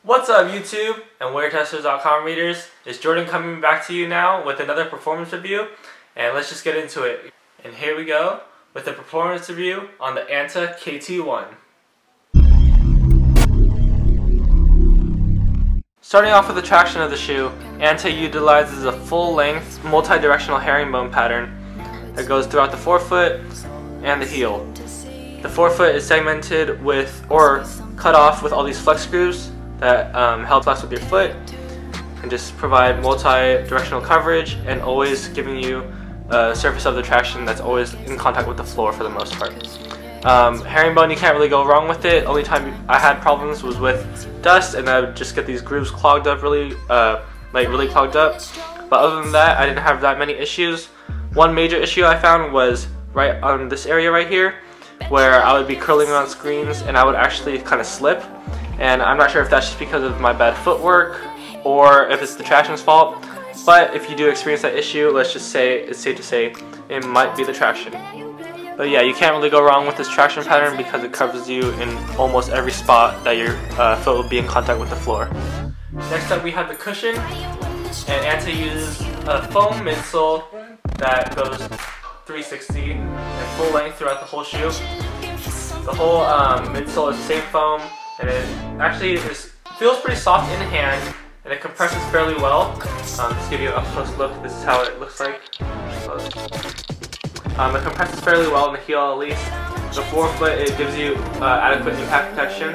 What's up YouTube and WearTesters.com readers? It's Jordan coming back to you now with another performance review, and let's just get into it. And here we go with the performance review on the Anta KT1. Starting off with the traction of the shoe, Anta utilizes a full-length, multi-directional herringbone pattern that goes throughout the forefoot and the heel. The forefoot is segmented with, or cut off with all these flex screws that help flex with your foot and just provide multi-directional coverage and always giving you a surface of the traction that's always in contact with the floor for the most part. Herringbone, you can't really go wrong with it. Only time I had problems was with dust, and I would just get these grooves clogged up really clogged up. But other than that, I didn't have that many issues. One major issue I found was right on this area right here, where I would be curling on screens and I would actually kind of slip. And I'm not sure if that's just because of my bad footwork or if it's the traction's fault. But if you do experience that issue, let's just say it's safe to say it might be the traction. But yeah, you can't really go wrong with this traction pattern because it covers you in almost every spot that your foot will be in contact with the floor. Next up we have the cushion, and Anta uses a foam midsole that goes 360 and full length throughout the whole shoe. The whole midsole is the same foam, and it actually feels pretty soft in hand, and it compresses fairly well. Just give you an up close look. This is how it looks like. It compresses fairly well in the heel at least. The forefoot, it gives you adequate impact protection.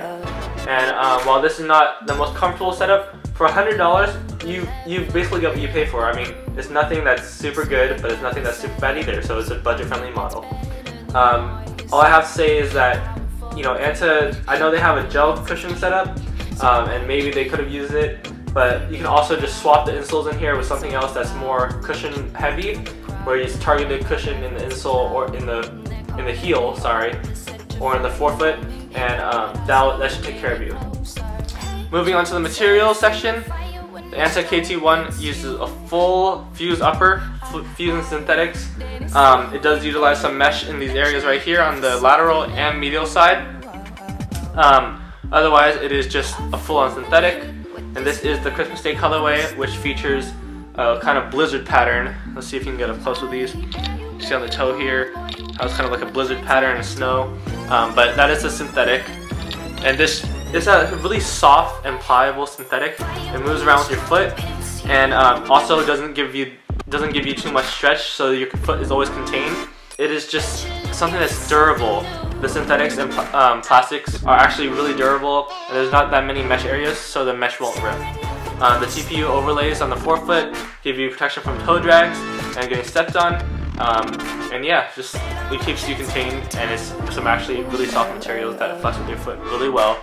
And while this is not the most comfortable setup, for $100 you basically get what you pay for. I mean, it's nothing that's super good, but it's nothing that's super bad either, so it's a budget-friendly model. All I have to say is that, you know, Anta, I know they have a gel cushion setup, and maybe they could have used it, but you can also just swap the insoles in here with something else that's more cushion heavy, where you target the cushion in the insole or in the heel, sorry, or in the forefoot, and that should take care of you. Moving on to the materials section, the Anta KT1 uses a full fuse upper, fusing synthetics. It does utilize some mesh in these areas right here on the lateral and medial side. Otherwise, it is just a full-on synthetic. And this is the Christmas Day colorway, which features a kind of blizzard pattern. Let's see if you can get up close with these. You see on the toe here how it's kind of like a blizzard pattern in snow. But that is a synthetic. And this is a really soft and pliable synthetic. It moves around with your foot, and also doesn't give you too much stretch, so your foot is always contained. It is just something that's durable. The synthetics and plastics are actually really durable, and there's not that many mesh areas, so the mesh won't rip. The TPU overlays on the forefoot give you protection from toe drags and getting stepped on. And yeah, just it keeps you contained, and it's some actually really soft materials that flex with your foot really well,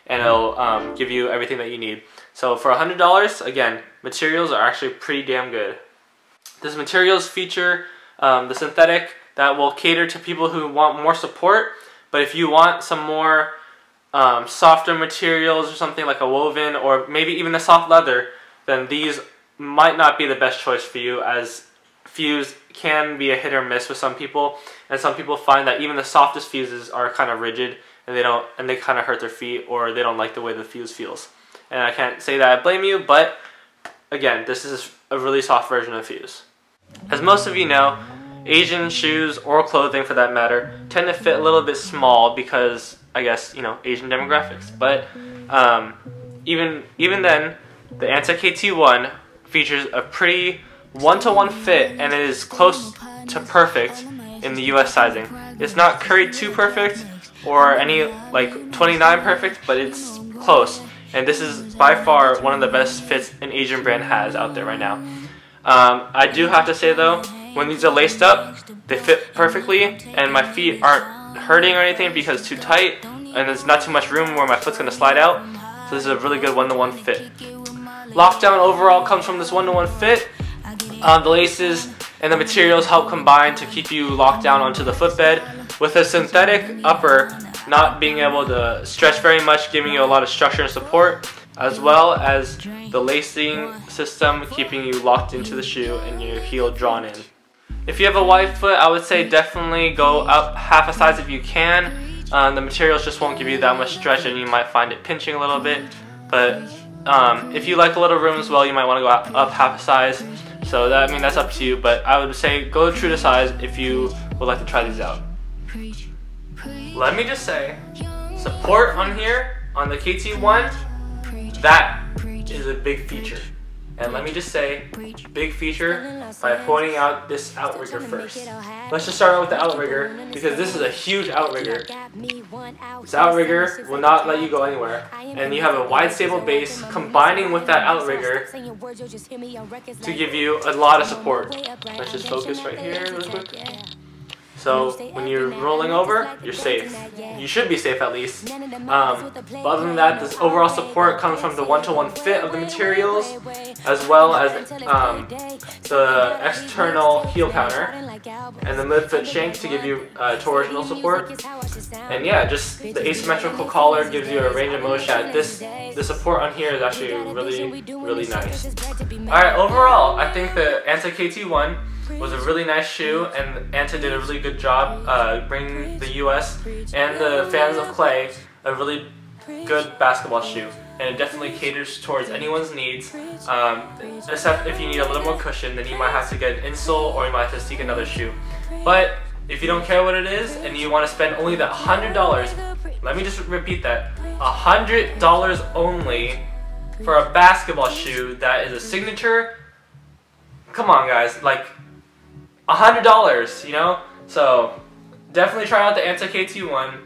and it'll give you everything that you need. So for $100, again, materials are actually pretty damn good. This materials feature the synthetic that will cater to people who want more support, but if you want some more softer materials or something like a woven or maybe even a soft leather, then these might not be the best choice for you, as fuse can be a hit or miss with some people, and some people find that even the softest fuses are kind of rigid and they kind of hurt their feet, or they don't like the way the fuse feels. And I can't say that I blame you, but again, this is a really soft version of fuse. As most of you know, Asian shoes, or clothing for that matter, tend to fit a little bit small because, I guess, you know, Asian demographics. But even then, the Anta KT1 features a pretty one-to-one fit, and it is close to perfect in the US sizing. It's not curried too perfect or any like 29 perfect, but it's close. And this is by far one of the best fits an Asian brand has out there right now. I do have to say though, when these are laced up, they fit perfectly, and my feet aren't hurting or anything because it's too tight, and there's not too much room where my foot's going to slide out. So this is a really good one-to-one fit. Lockdown overall comes from this one-to-one fit. The laces and the materials help combine to keep you locked down onto the footbed, with a synthetic upper not being able to stretch very much, giving you a lot of structure and support, as well as the lacing system keeping you locked into the shoe and your heel drawn in. If you have a wide foot, I would say definitely go up half a size if you can. The materials just won't give you that much stretch, and you might find it pinching a little bit. But if you like a little room as well, you might want to go up half a size. So that, I mean, that's up to you, but I would say go true to size if you would like to try these out. Let me just say, support on here, on the KT1, that is a big feature. And let me just say, big feature by pointing out this outrigger first. Let's just start out with the outrigger, because this is a huge outrigger. This outrigger will not let you go anywhere. And you have a wide stable base combining with that outrigger to give you a lot of support. Let's just focus right here real quick. So when you're rolling over, you're safe. You should be safe at least. But other than that, this overall support comes from the one-to-one fit of the materials, as well as the external heel counter and the mid-foot shank to give you torsional support. And yeah, just the asymmetrical collar gives you a range of motion. The support on here is actually really nice. Alright, overall, I think the Anta KT1 was a really nice shoe, and Anta did a really good job bringing the US and the fans of Klay a really good basketball shoe. And it definitely caters towards anyone's needs, except if you need a little more cushion, then you might have to get an insole or you might have to seek another shoe. But if you don't care what it is and you want to spend only that $100, let me just repeat that, $100 only for a basketball shoe that is a signature. Come on guys, like $100, you know? So definitely try out the Anta KT1.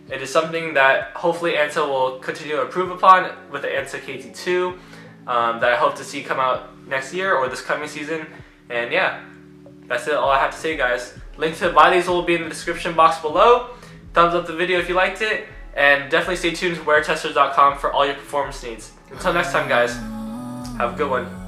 It is something that hopefully Anta will continue to improve upon with the Anta KT2 that I hope to see come out next year or this coming season. And yeah, that's it, all I have to say guys. Link to buy these will be in the description box below. Thumbs up the video if you liked it, and definitely stay tuned to weartesters.com for all your performance needs. Until next time guys, have a good one.